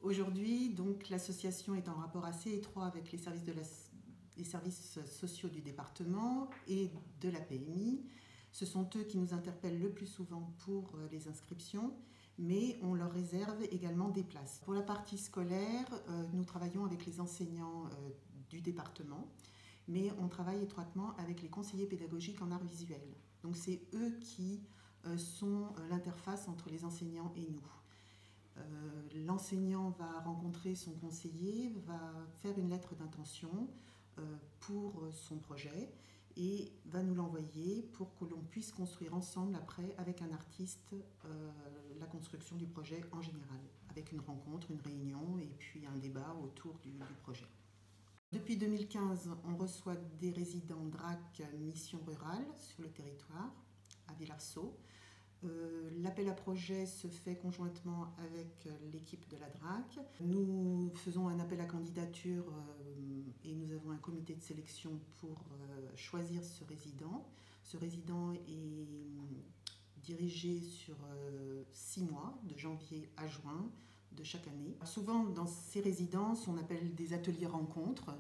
Aujourd'hui, donc, l'association est en rapport assez étroit avec les services sociaux du département et de la PMI. Ce sont eux qui nous interpellent le plus souvent pour les inscriptions, mais on leur réserve également des places. Pour la partie scolaire, nous travaillons avec les enseignants du département, mais on travaille étroitement avec les conseillers pédagogiques en art visuel. Donc c'est eux qui sont l'interface entre les enseignants et nous. L'enseignant va rencontrer son conseiller, va faire une lettre d'intention pour son projet et va nous l'envoyer pour que l'on puisse construire ensemble après avec un artiste la construction du projet en général, avec une rencontre, une réunion et puis un débat autour du projet. Depuis 2015, on reçoit des résidents DRAC Mission Rurale sur le territoire, à Villarceau. L'appel à projet se fait conjointement avec l'équipe de la DRAC. Nous faisons un appel à candidature et nous avons un comité de sélection pour choisir ce résident. Ce résident est dirigé sur 6 mois, de janvier à juin de chaque année. Souvent, dans ces résidences, on appelle des ateliers rencontres,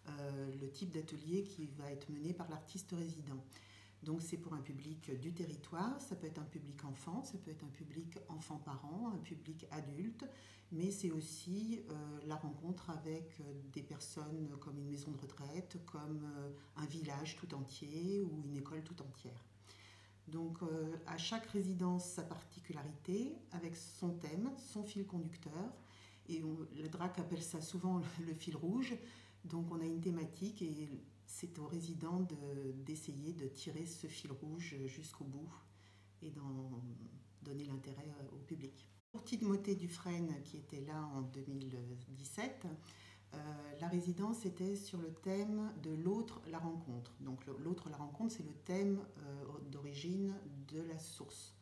le type d'atelier qui va être mené par l'artiste résident. Donc c'est pour un public du territoire, ça peut être un public enfant, ça peut être un public enfant-parent, un public adulte, mais c'est aussi la rencontre avec des personnes comme une maison de retraite, comme un village tout entier ou une école tout entière. Donc à chaque résidence sa particularité, avec son thème, son fil conducteur, et le DRAC appelle ça souvent le fil rouge. Donc on a une thématique et c'est aux résidents d'essayer de tirer ce fil rouge jusqu'au bout et d'en donner l'intérêt au public. Pour Timothée Dufresne, qui était là en 2017, la résidence était sur le thème de l'autre, la rencontre. Donc l'autre, la rencontre, c'est le thème d'origine de la source.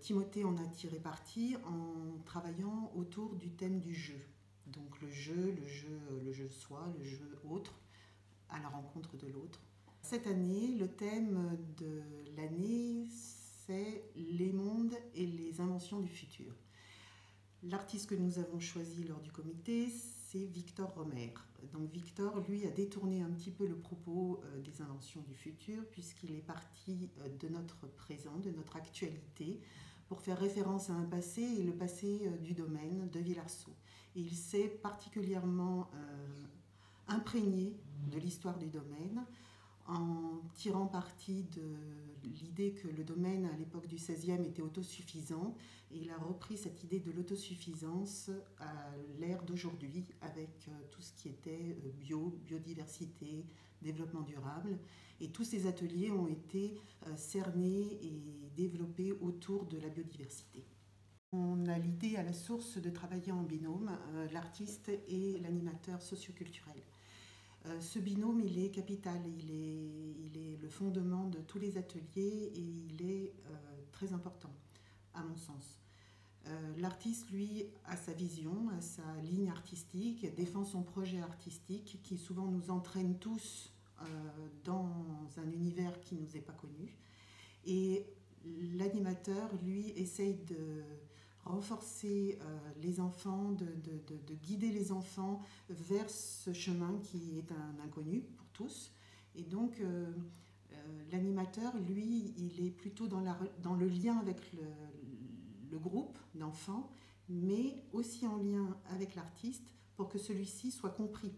Timothée en a tiré parti en travaillant autour du thème du jeu. Donc le jeu soi, le jeu autre, à la rencontre de l'autre. Cette année, le thème de l'année, c'est les mondes et les inventions du futur. L'artiste que nous avons choisi lors du comité, c'est Victor Romer. Donc Victor, lui, a détourné un petit peu le propos des inventions du futur, puisqu'il est parti de notre présent, de notre actualité, pour faire référence à un passé, et le passé du domaine de Villarceau. Et il s'est particulièrement imprégné de l'histoire du domaine, en tirant parti de l'idée que le domaine à l'époque du XVIe était autosuffisant, et il a repris cette idée de l'autosuffisance à l'ère d'aujourd'hui avec tout ce qui était biodiversité, développement durable, et tous ces ateliers ont été cernés et développés autour de la biodiversité. On a l'idée à la source de travailler en binôme, l'artiste et l'animateur socioculturel. Ce binôme, il est capital, il est le fondement de tous les ateliers et il est très important, à mon sens. L'artiste, lui, a sa vision, a sa ligne artistique, défend son projet artistique qui souvent nous entraîne tous dans un univers qui ne nous est pas connu. Et l'animateur, lui, essaye de renforcer les enfants, de guider les enfants vers ce chemin qui est un inconnu pour tous. Et donc, l'animateur, lui, il est plutôt dans le lien avec le groupe d'enfants, mais aussi en lien avec l'artiste pour que celui-ci soit compris,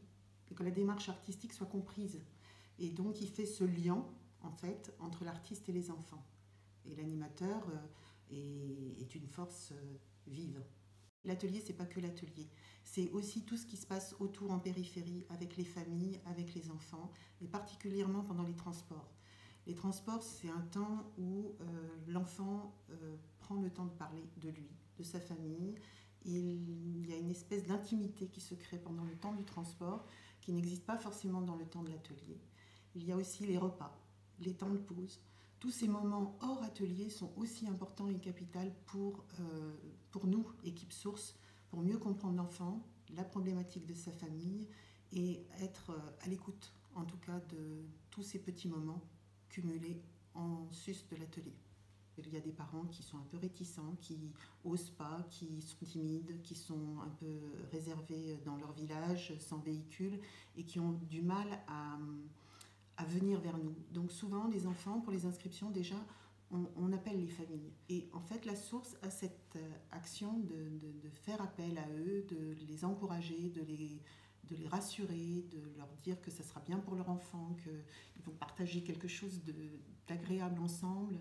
et que la démarche artistique soit comprise. Et donc, il fait ce lien, en fait, entre l'artiste et les enfants. Et l'animateur est une force vive. L'atelier, c'est pas que l'atelier, c'est aussi tout ce qui se passe autour en périphérie, avec les familles, avec les enfants, et particulièrement pendant les transports. Les transports, c'est un temps où l'enfant prend le temps de parler de lui, de sa famille. Il y a une espèce d'intimité qui se crée pendant le temps du transport, qui n'existe pas forcément dans le temps de l'atelier. Il y a aussi les repas, les temps de pause. Tous ces moments hors atelier sont aussi importants et capitaux pour nous, équipe source, pour mieux comprendre l'enfant, la problématique de sa famille et être à l'écoute, en tout cas, de tous ces petits moments cumulés en sus de l'atelier. Il y a des parents qui sont un peu réticents, qui osent pas, qui sont timides, qui sont un peu réservés dans leur village, sans véhicule, et qui ont du mal à venir vers nous. Donc souvent, les enfants, pour les inscriptions, déjà, on appelle les familles. Et en fait, la source a cette action de faire appel à eux, de les encourager, de les rassurer, de leur dire que ça sera bien pour leur enfant, qu'ils vont partager quelque chose d'agréable ensemble.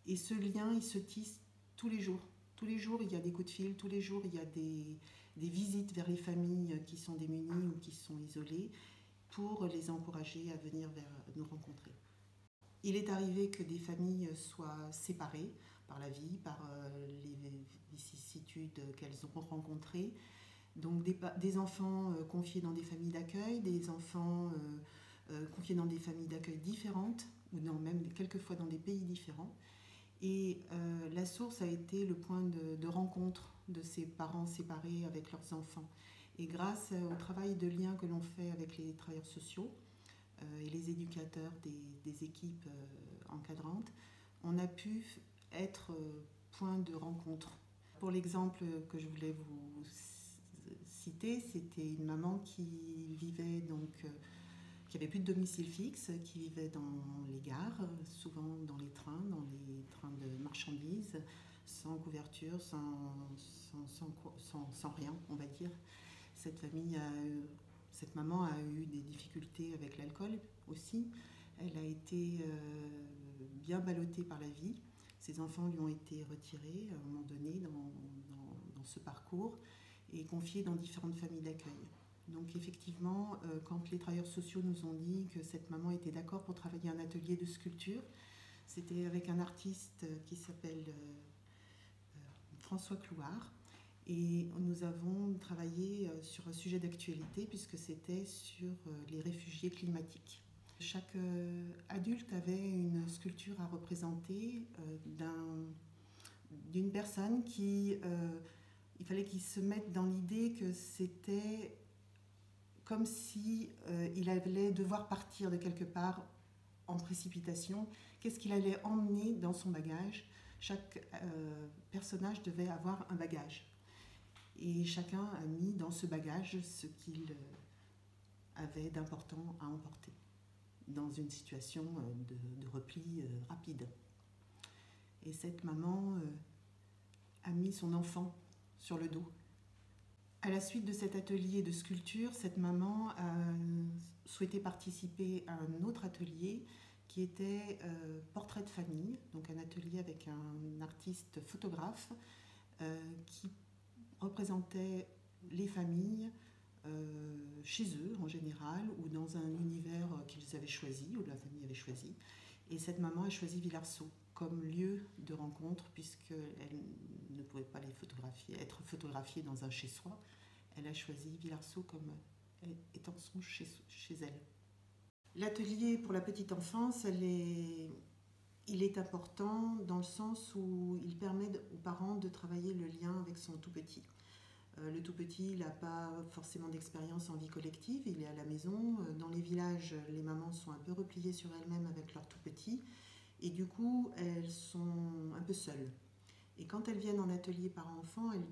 Et ce lien, il se tisse tous les jours. Tous les jours, il y a des coups de fil, tous les jours, il y a des visites vers les familles qui sont démunies ou qui sont isolées pour les encourager à venir nous rencontrer. Il est arrivé que des familles soient séparées par la vie, par les vicissitudes qu'elles ont rencontrées. Donc des enfants confiés dans des familles d'accueil, des enfants confiés dans des familles d'accueil différentes, ou même quelquefois dans des pays différents. Et la source a été le point de rencontre de ces parents séparés avec leurs enfants. Et grâce au travail de lien que l'on fait avec les travailleurs sociaux et les éducateurs des équipes encadrantes, on a pu être point de rencontre. Pour l'exemple que je voulais vous citer, c'était une maman qui vivait qui avait plus de domicile fixe, qui vivait dans les gares, souvent dans les trains de marchandises, sans couverture, sans rien, on va dire. Cette maman a eu des difficultés avec l'alcool aussi. Elle a été bien ballottée par la vie. Ses enfants lui ont été retirés à un moment donné dans ce parcours et confiés dans différentes familles d'accueil. Donc effectivement, quand les travailleurs sociaux nous ont dit que cette maman était d'accord pour travailler un atelier de sculpture, c'était avec un artiste qui s'appelle François Clouard. Et nous avons travaillé sur un sujet d'actualité puisque c'était sur les réfugiés climatiques. Chaque adulte avait une sculpture à représenter d'une personne il fallait qu'il se mette dans l'idée que c'était comme si il allait devoir partir de quelque part en précipitation. Qu'est-ce qu'il allait emmener dans son bagage? Chaque personnage devait avoir un bagage. Et chacun a mis dans ce bagage ce qu'il avait d'important à emporter dans une situation de repli rapide. Et cette maman a mis son enfant sur le dos. À la suite de cet atelier de sculpture, cette maman a souhaité participer à un autre atelier qui était portrait de famille, donc un atelier avec un artiste photographe qui représentait les familles chez eux en général ou dans un univers qu'ils avaient choisi ou la famille avait choisi. Et cette maman a choisi Villarceau comme lieu de rencontre puisqu'elle ne pouvait pas être photographiée dans un chez-soi. Elle a choisi Villarceau comme étant son chez elle. L'atelier pour la petite enfance, il est important dans le sens où il permet aux parents de travailler le lien avec son tout petit. Le tout petit, il n'a pas forcément d'expérience en vie collective, il est à la maison. Dans les villages, les mamans sont un peu repliées sur elles-mêmes avec leur tout petit. Et du coup, elles sont un peu seules. Et quand elles viennent en atelier parents-enfants, elles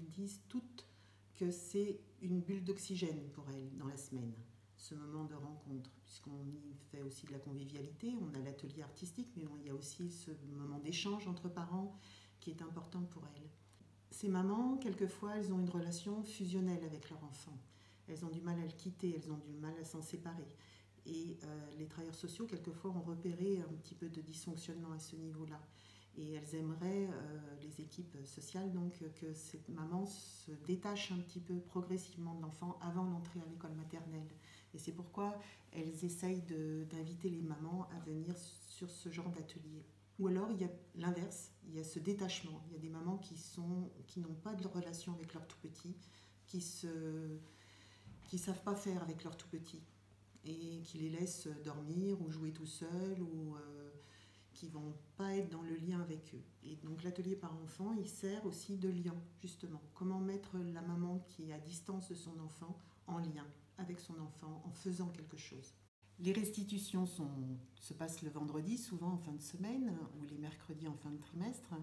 disent toutes que c'est une bulle d'oxygène pour elles dans la semaine, ce moment de rencontre, puisqu'on y fait aussi de la convivialité, on a l'atelier artistique, mais il y a aussi ce moment d'échange entre parents qui est important pour elles. Ces mamans, quelquefois, elles ont une relation fusionnelle avec leur enfant. Elles ont du mal à le quitter, elles ont du mal à s'en séparer. Et les travailleurs sociaux, quelquefois, ont repéré un petit peu de dysfonctionnement à ce niveau-là. Et elles aimeraient, les équipes sociales, donc, que cette maman se détache un petit peu progressivement de l'enfant avant l'entrée à l'école maternelle. Et c'est pourquoi elles essayent d'inviter les mamans à venir sur ce genre d'atelier. Ou alors, il y a l'inverse, il y a ce détachement. Il y a des mamans qui n'ont pas de relation avec leur tout petit, qui savent pas faire avec leur tout petit et qui les laissent dormir ou jouer tout seuls ou qui vont pas être dans le lien avec eux. Et donc l'atelier par enfant, il sert aussi de lien, justement. Comment mettre la maman qui est à distance de son enfant en lien avec son enfant en faisant quelque chose. Les restitutions se passent le vendredi, souvent en fin de semaine, ou les mercredis en fin de trimestre,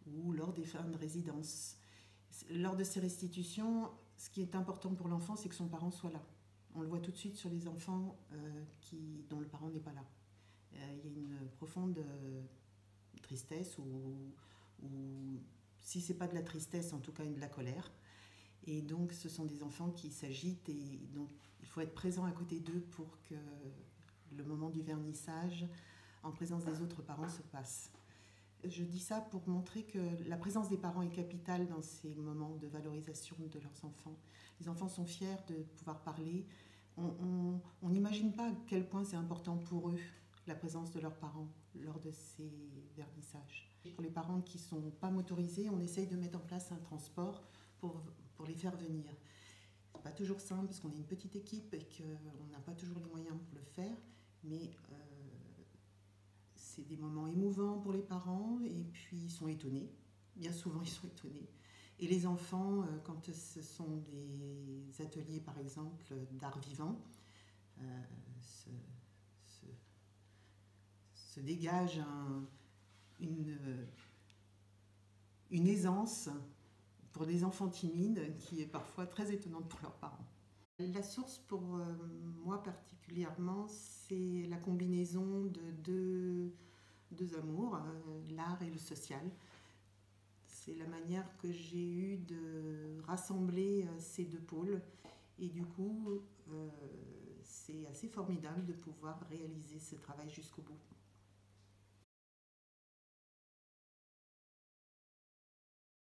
ou lors des fins de résidence. Lors de ces restitutions, ce qui est important pour l'enfant, c'est que son parent soit là. On le voit tout de suite sur les enfants dont le parent n'est pas là. Il y a une profonde tristesse, ou si c'est pas de la tristesse, en tout cas de la colère. Et donc ce sont des enfants qui s'agitent, et donc il faut être présent à côté d'eux pour que le moment du vernissage, en présence des autres parents, se passe. Je dis ça pour montrer que la présence des parents est capitale dans ces moments de valorisation de leurs enfants. Les enfants sont fiers de pouvoir parler. On n'imagine pas à quel point c'est important pour eux, la présence de leurs parents lors de ces vernissages. Pour les parents qui ne sont pas motorisés, on essaye de mettre en place un transport pour les faire venir. C'est pas toujours simple parce qu'on est une petite équipe et qu'on n'a pas toujours les moyens pour le faire, mais c'est des moments émouvants pour les parents, et puis ils sont étonnés. Bien souvent, ils sont étonnés. Et les enfants, quand ce sont des ateliers, par exemple, d'art vivant, se dégage une aisance pour des enfants timides qui est parfois très étonnante pour leurs parents. La source pour moi particulièrement, c'est la combinaison de deux amours, l'art et le social. C'est la manière que j'ai eue de rassembler ces deux pôles, et du coup c'est assez formidable de pouvoir réaliser ce travail jusqu'au bout.